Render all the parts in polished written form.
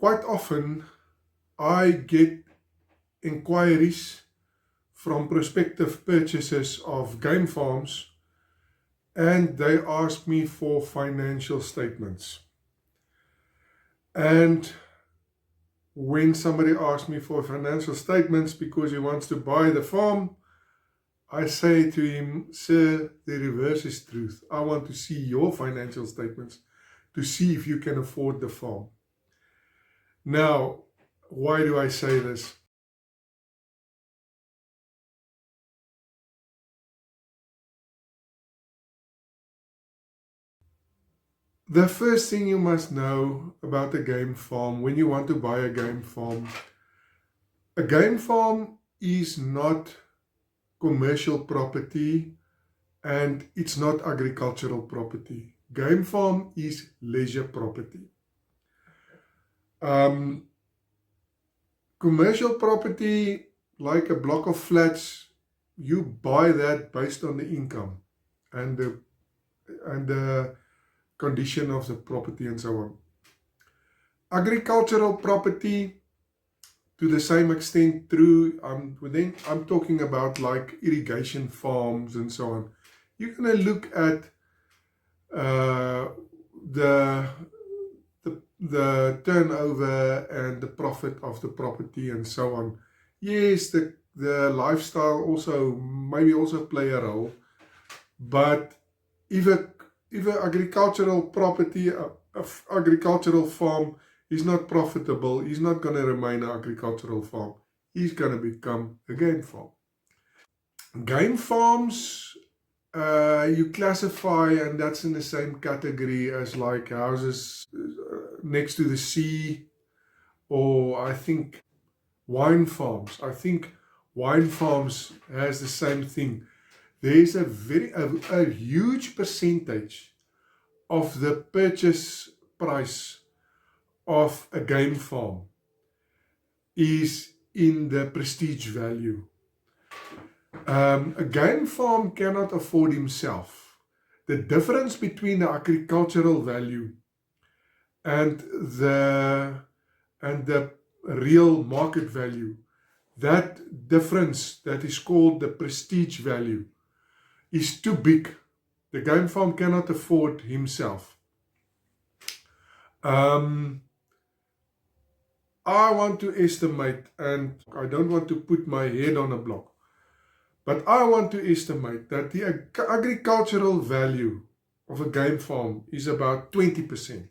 quite often I get inquiries from prospective purchasers of game farms, and they ask me for financial statements. And when somebody asks me for financial statements because he wants to buy the farm, I say to him, sir, the reverse is truth. I want to see your financial statements to see if you can afford the farm. Now, why do I say this? The first thing you must know about a game farm when you want to buy a game farm is not commercial property and it's not agricultural property. Game farm is leisure property. Commercial property, like a block of flats, you buy that based on the income and the condition of the property and so on. Agricultural property, to the same extent, then I'm talking about like irrigation farms and so on. You're going to look at the turnover and the profit of the property and so on. Yes, the lifestyle maybe also play a role, but if a agricultural property, agricultural farm is not profitable, he's not going to remain an agricultural farm. He's going to become a game farm. Game farms, you classify, and that's in the same category as like houses next to the sea, or I think wine farms. I think wine farms has the same thing. There's a huge percentage of the purchase price of a game farm is in the prestige value. A game farm cannot afford himself. The difference between the agricultural value and the real market value, that difference that is called the prestige value, is too big. The game farm cannot afford himself. I want to estimate, and I don't want to put my head on a block, but I want to estimate that the agricultural value of a game farm is about 20%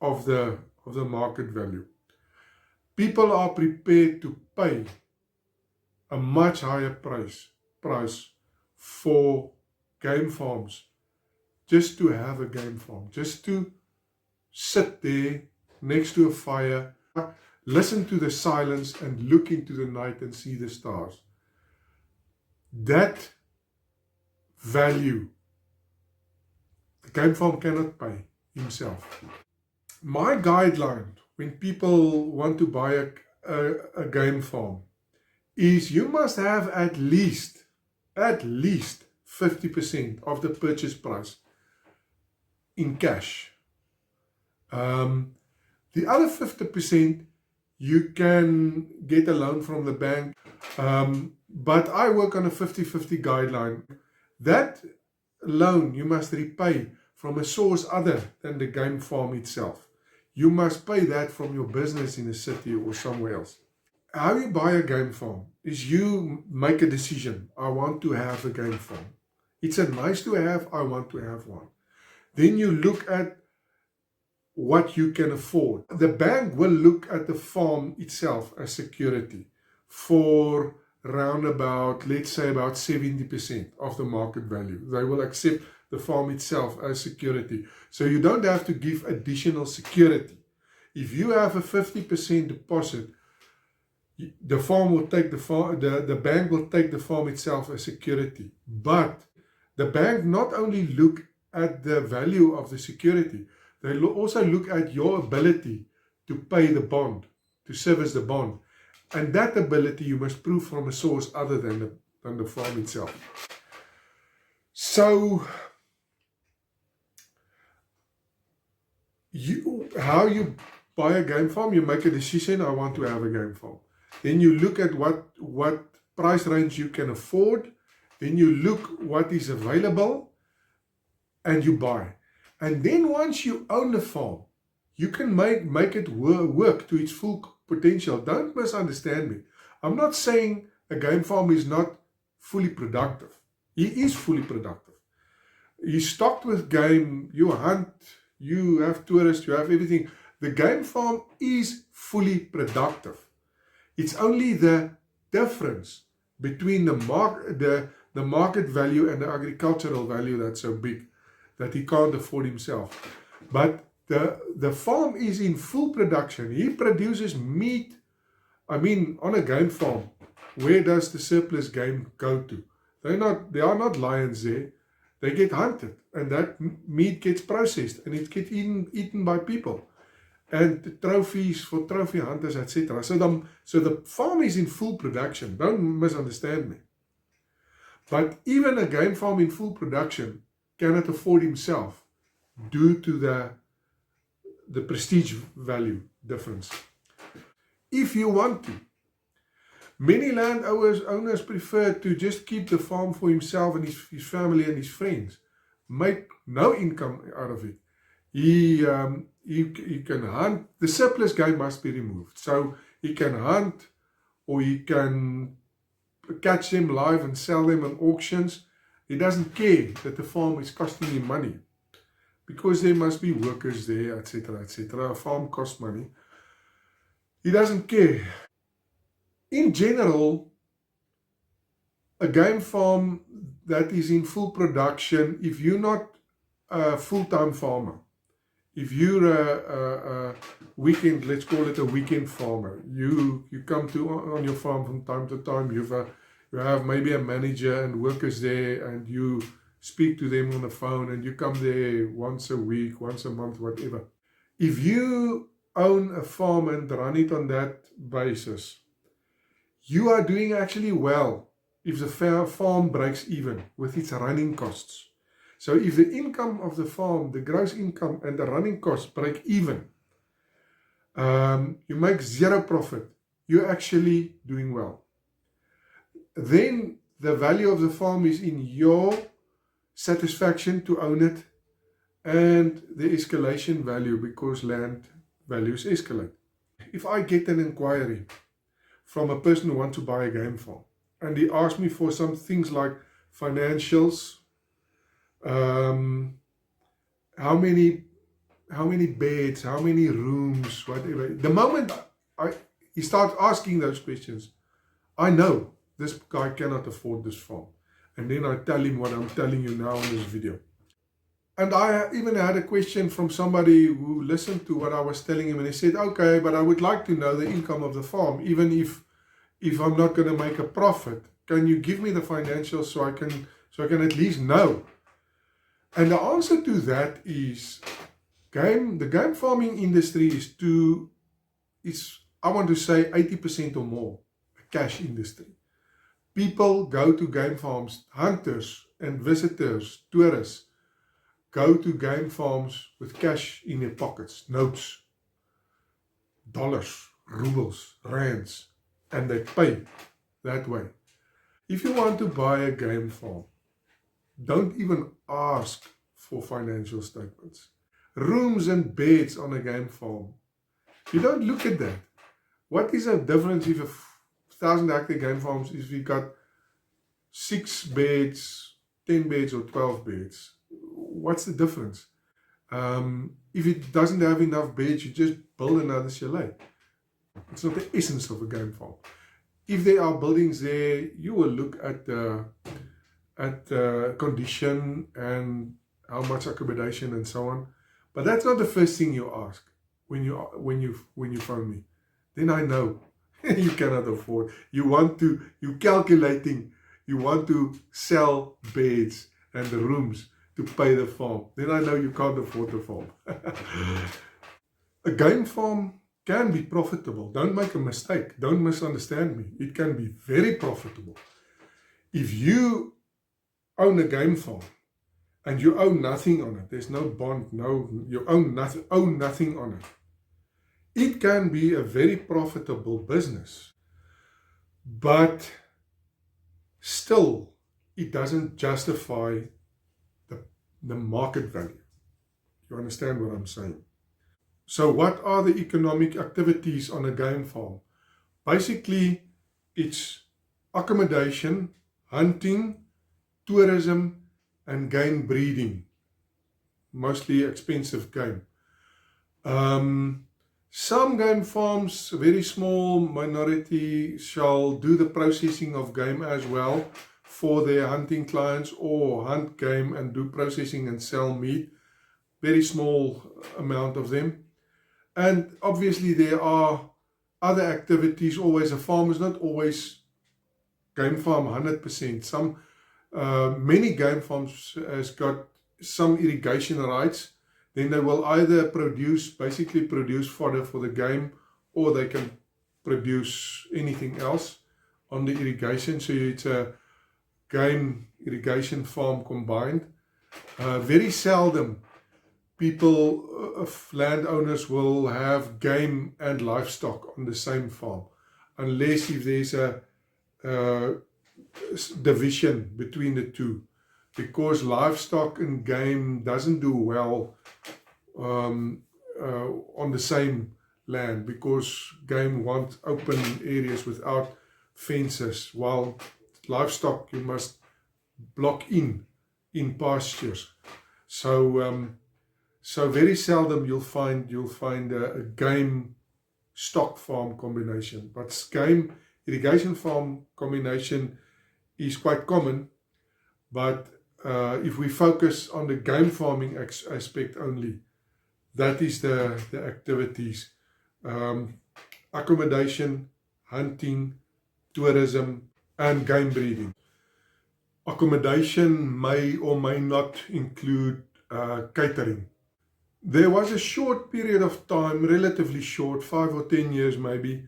of the market value. People are prepared to pay a much higher price for game farms, just to have a game farm, just to sit there next to a fire, listen to the silence and look into the night and see the stars. That value, the game farm cannot pay himself. My guideline when people want to buy a game farm is you must have at least 50% of the purchase price in cash. The other 50% you can get a loan from the bank, but I work on a 50-50 guideline. That loan you must repay from a source other than the game farm itself. You must pay that from your business in a city or somewhere else. How you buy a game farm is you make a decision. I want to have a game farm. It's a nice to have, I want to have one. Then you look at what you can afford. The bank will look at the farm itself as security for around about, let's say about 70% of the market value. They will accept the farm itself as security. So you don't have to give additional security. If you have a 50% deposit, the farm will take the bank will take the farm itself as security. But the bank not only look at the value of the security, they also look at your ability to pay the bond, to service the bond. And that ability you must prove from a source other than the farm itself. So, how you buy a game farm, you make a decision, I want to have a game farm. Then you look at what price range you can afford. Then you look what is available and you buy. And then once you own the farm, you can make it work to its full potential. Don't misunderstand me. I'm not saying a game farm is not fully productive. He is fully productive. He's stocked with game, you hunt, you have tourists, you have everything. The game farm is fully productive. It's only the difference between the market value and the agricultural value that's so big that he can't afford himself. But the farm is in full production. He produces meat. I mean, on a game farm, where does the surplus game go to? There are not lions there. They get hunted, and that meat gets processed, and it gets eaten by people. And the trophies for trophy hunters, etc. So the farm is in full production. Don't misunderstand me. But even a game farm in full production cannot afford himself due to the prestige value difference. If you want to, many landowners prefer to just keep the farm for himself and his family and his friends. Make no income out of it. He can hunt. The surplus game must be removed. So he can hunt, or he can catch them live and sell them on auctions. He doesn't care that the farm is costing him money, because there must be workers there, etc., etc. A farm costs money. He doesn't care. In general, a game farm that is in full production, if you're not a full-time farmer, if you're a weekend, let's call it a weekend farmer, you come on your farm from time to time, you have maybe a manager and workers there, and you speak to them on the phone, and you come there once a week, once a month, whatever. If you own a farm and run it on that basis, you are doing actually well if the farm breaks even with its running costs. So if the income of the farm, the gross income and the running costs break even, you make zero profit, you're actually doing well. Then the value of the farm is in your satisfaction to own it, and the escalation value, because land values escalate. If I get an inquiry from a person who wants to buy a game farm, and he asks me for some things like financials, how many beds, how many rooms, whatever. The moment he starts asking those questions, I know this guy cannot afford this farm. And then I tell him what I'm telling you now in this video. And I even had a question from somebody who listened to what I was telling him, and he said, okay, but I would like to know the income of the farm, even if I'm not going to make a profit. Can you give me the financials so I can at least know? And the answer to that is, the game farming industry is I want to say 80% or more a cash industry. People go to game farms, hunters and visitors, tourists, go to game farms with cash in their pockets, notes, dollars, rubles, rands, and they pay that way. If you want to buy a game farm, don't even ask for financial statements. Rooms and beds on a game farm, you don't look at that. What is the difference if a 1,000 hectare game farms if you got 6 beds, 10 beds or 12 beds? What's the difference? If it doesn't have enough beds, you just build another chalet. It's not the essence of a game farm. If there are buildings there, you will look at the condition and how much accommodation and so on. But that's not the first thing you ask when you phone me. Then I know you cannot afford. You're calculating. You want to sell beds and the rooms to pay the farm. Then I know you can't afford the farm. A game farm can be profitable. Don't make a mistake. Don't misunderstand me. It can be very profitable. If you own a game farm and you own nothing on it, there's no bond, you own nothing on it. It can be a very profitable business, but still it doesn't justify the market value. You understand what I'm saying? So what are the economic activities on a game farm? Basically, it's accommodation, hunting, tourism, and game breeding. Mostly expensive game. Some game farms, very small minority, shall do the processing of game as well for their hunting clients, or hunt game and do processing and sell meat. Very small amount of them. And obviously there are other activities. Always, a farm is not always game farm 100%. Many game farms has got some irrigation rights. Then they will either basically produce fodder for the game, or they can produce anything else on the irrigation. So it's a game irrigation farm combined. Very seldom landowners will have game and livestock on the same farm, unless if there's a division between the two, because livestock and game doesn't do well on the same land, because game want open areas without fences, while livestock you must block in pastures. So very seldom you'll find a game stock farm combination, but game irrigation farm combination is quite common. But if we focus on the game farming aspect only, that is the activities: accommodation, hunting, tourism, and game breeding. Accommodation may or may not include catering. There was a short period of time, relatively short, 5 or 10 years maybe,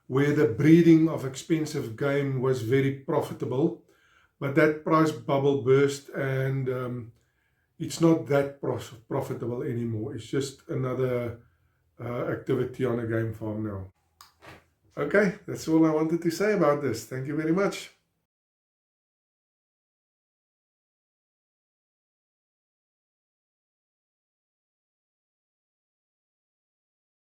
where the breeding of expensive game was very profitable, but that price bubble burst, and it's not that profitable anymore. It's just another activity on a game farm now. Okay, that's all I wanted to say about this. Thank you very much.